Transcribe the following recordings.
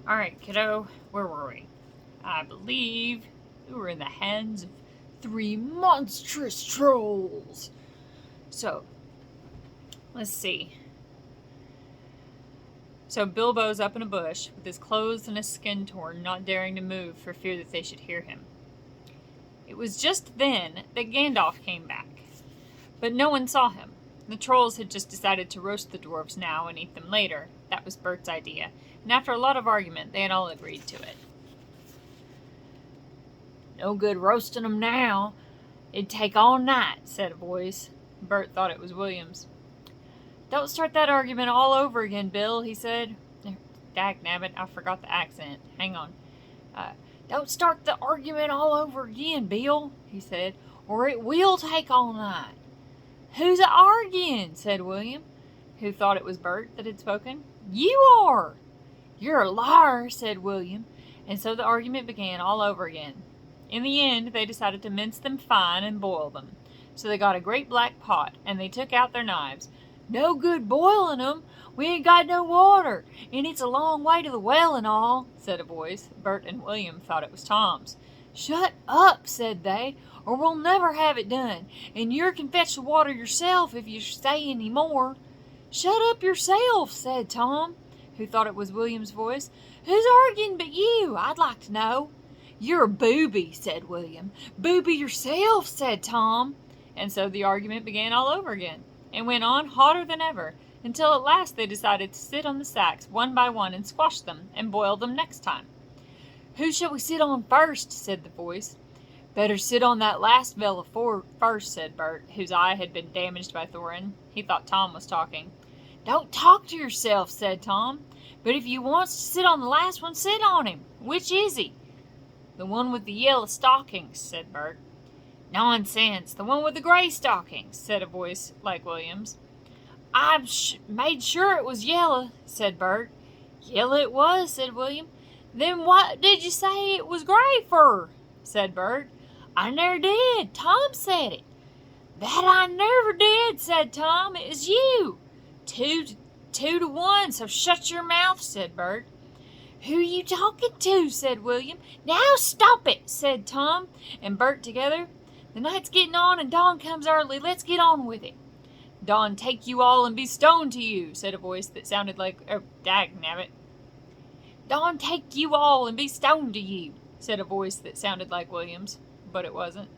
Alright, kiddo, where were we? I believe we were in the hands of 3 monstrous trolls. So, let's see. So Bilbo's up in a bush, with his clothes and his skin torn, not daring to move for fear that they should hear him. It was just then that Gandalf came back. But no one saw him. The trolls had just decided to roast the dwarves now and eat them later. That was Bert's idea, and after a lot of argument, they had all agreed to it. "No good roasting 'em now. It'd take all night," said a voice. Bert thought it was William's. "Don't start that argument all over again, Bill," he said. Dagnabbit, I forgot the accent. Hang on. "Don't start the argument all over again, Bill," he said, "or it will take all night." "Who's a-arguing?" said William, who thought it was Bert that had spoken. "You are." "You're a liar," said William, and so the argument began all over again. In the end, they decided to mince them fine and boil them. So they got a great black pot, and they took out their knives. "No good boiling 'em. We ain't got no water, and it's a long way to the well and all," said a voice. Bert and William thought it was Tom's. "Shut up," said they, "or we'll never have it done, and you can fetch the water yourself if you say any more." "Shut up yourself," said Tom, who thought it was William's voice. "Who's arguing but you, I'd like to know?" "You're a booby," said William. "Booby yourself," said Tom. And so the argument began all over again, and went on hotter than ever, until at last they decided to sit on the sacks one by one and squash them, and boil them next time. "Who shall we sit on first?" said the voice. "Better sit on that last vella first," said Bert, whose eye had been damaged by Thorin. He thought Tom was talking. "Don't talk to yourself," said Tom. "But if you wants to sit on the last one, sit on him. Which is he?" "The one with the yellow stockings," said Bert. "Nonsense, the one with the gray stockings," said a voice like William's. "I've made sure it was yellow," said Bert. "Yellow it was," said William. "Then what did you say it was gray for?" said Bert. "I never did. Tom said it." "That I never did," said Tom. "It was you." Two to one, so shut your mouth," said Bert. "Who you talking to?" said William. "Now stop it," said Tom and Bert together. "The night's getting on and dawn comes early. Let's get on with it." "Dawn take you all and be stoned to you," said a voice that sounded like, dagnabbit. "Dawn take you all and be stoned to you," said a voice that sounded like William's, but it wasn't.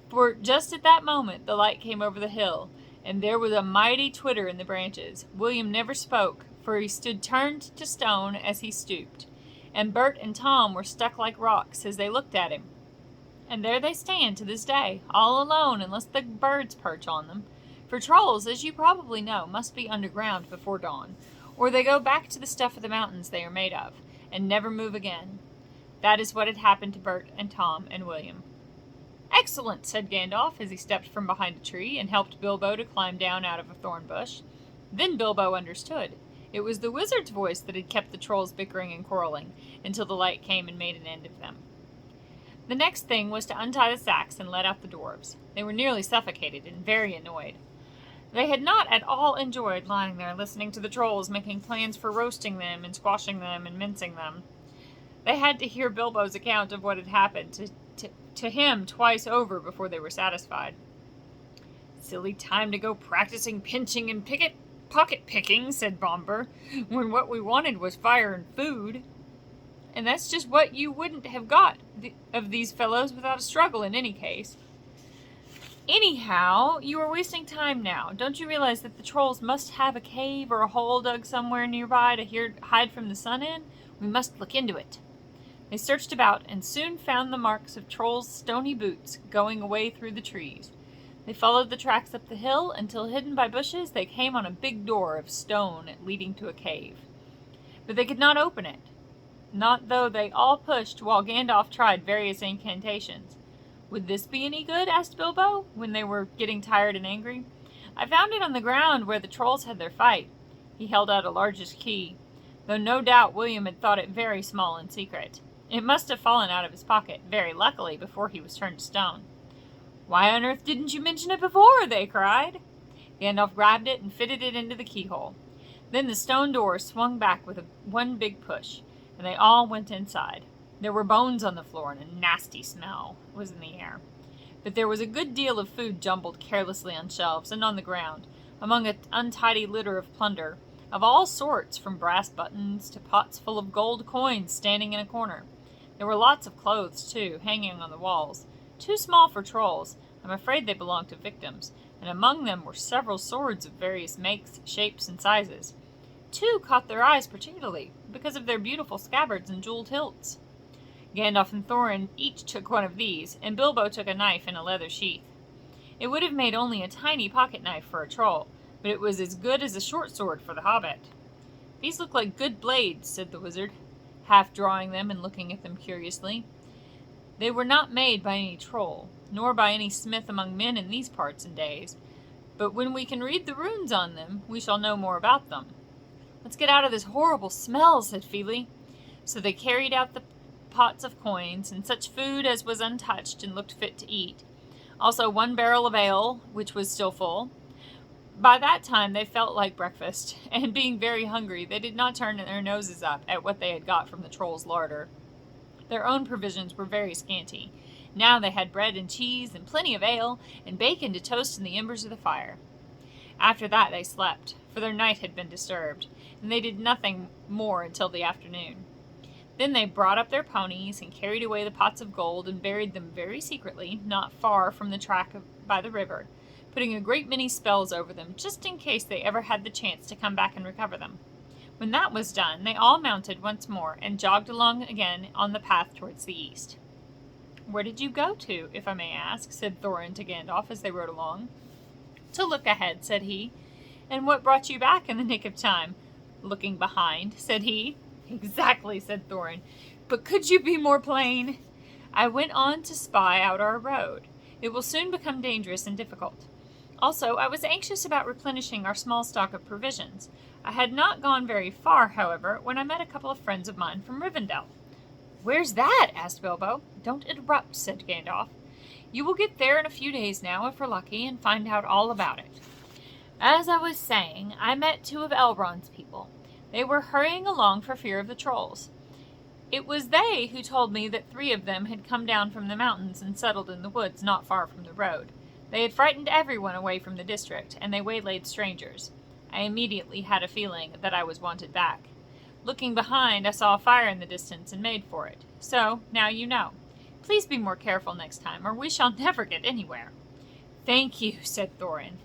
For just at that moment the light came over the hill, and there was a mighty twitter in the branches. William never spoke, for he stood turned to stone as he stooped, and Bert and Tom were stuck like rocks as they looked at him. And there they stand to this day, all alone unless the birds perch on them. For trolls, as you probably know, must be underground before dawn, or they go back to the stuff of the mountains they are made of, and never move again. That is what had happened to Bert and Tom and William. "Excellent," said Gandalf as he stepped from behind a tree and helped Bilbo to climb down out of a thorn bush. Then Bilbo understood. It was the wizard's voice that had kept the trolls bickering and quarreling, until the light came and made an end of them. The next thing was to untie the sacks and let out the dwarves. They were nearly suffocated and very annoyed. They had not at all enjoyed lying there listening to the trolls making plans for roasting them and squashing them and mincing them. They had to hear Bilbo's account of what had happened to him twice over before they were satisfied. "Silly time to go practicing pinching and pocket picking," said Bomber, "when what we wanted was fire and food." "And that's just what you wouldn't have got of these fellows without a struggle in any case. Anyhow, you are wasting time now. Don't you realize that the trolls must have a cave or a hole dug somewhere nearby to hide from the sun in? We must look into it." They searched about and soon found the marks of trolls' stony boots going away through the trees. They followed the tracks up the hill until, hidden by bushes, they came on a big door of stone leading to a cave. But they could not open it, not though they all pushed while Gandalf tried various incantations. "Would this be any good?" asked Bilbo, when they were getting tired and angry. "I found it on the ground where the trolls had their fight." He held out a largish key, though no doubt William had thought it very small and secret. It must have fallen out of his pocket, very luckily, before he was turned to stone. "Why on earth didn't you mention it before?" they cried. Gandalf grabbed it and fitted it into the keyhole. Then the stone door swung back with one big push, and they all went inside. There were bones on the floor, and a nasty smell was in the air. But there was a good deal of food jumbled carelessly on shelves and on the ground, among an untidy litter of plunder, of all sorts, from brass buttons to pots full of gold coins standing in a corner. There were lots of clothes, too, hanging on the walls, too small for trolls. I'm afraid they belonged to victims, and among them were several swords of various makes, shapes, and sizes. Two caught their eyes particularly, because of their beautiful scabbards and jeweled hilts. Gandalf and Thorin each took one of these, and Bilbo took a knife in a leather sheath. It would have made only a tiny pocket knife for a troll, but it was as good as a short sword for the hobbit. "These look like good blades," said the wizard, half drawing them and looking at them curiously. "They were not made by any troll, nor by any smith among men in these parts and days, but when we can read the runes on them, we shall know more about them." "Let's get out of this horrible smell," said Feely. So they carried out the pots of coins, and such food as was untouched and looked fit to eat. Also 1 barrel of ale, which was still full. By that time they felt like breakfast, and being very hungry, they did not turn their noses up at what they had got from the troll's larder. Their own provisions were very scanty. Now they had bread and cheese, and plenty of ale, and bacon to toast in the embers of the fire. After that they slept, for their night had been disturbed, and they did nothing more until the afternoon. Then they brought up their ponies, and carried away the pots of gold, and buried them very secretly, not far from the track by the river, putting a great many spells over them, just in case they ever had the chance to come back and recover them. When that was done, they all mounted once more, and jogged along again on the path towards the east. "Where did you go to, if I may ask?" said Thorin to Gandalf as they rode along. "To look ahead," said he. "And what brought you back in the nick of time?" "Looking behind," said he. "Exactly," said Thorin. "But could you be more plain?" "I went on to spy out our road. It will soon become dangerous and difficult. Also, I was anxious about replenishing our small stock of provisions. I had not gone very far, however, when I met a couple of friends of mine from Rivendell." "Where's that?" asked Bilbo. "Don't interrupt," said Gandalf. "You will get there in a few days now, if we're lucky, and find out all about it. As I was saying, I met 2 of Elrond's people. They were hurrying along for fear of the trolls. It was they who told me that 3 of them had come down from the mountains and settled in the woods not far from the road. They had frightened everyone away from the district, and they waylaid strangers. I immediately had a feeling that I was wanted back. Looking behind, I saw a fire in the distance and made for it. So, now you know. Please be more careful next time, or we shall never get anywhere." "Thank you," said Thorin.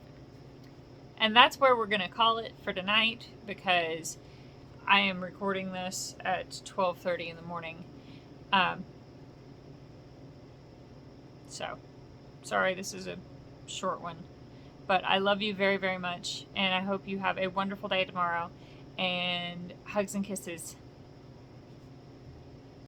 And that's where we're going to call it for tonight, because I am recording this at 12:30 in the morning. So, sorry this is a short one. But I love you very, very much, and I hope you have a wonderful day tomorrow. And hugs and kisses.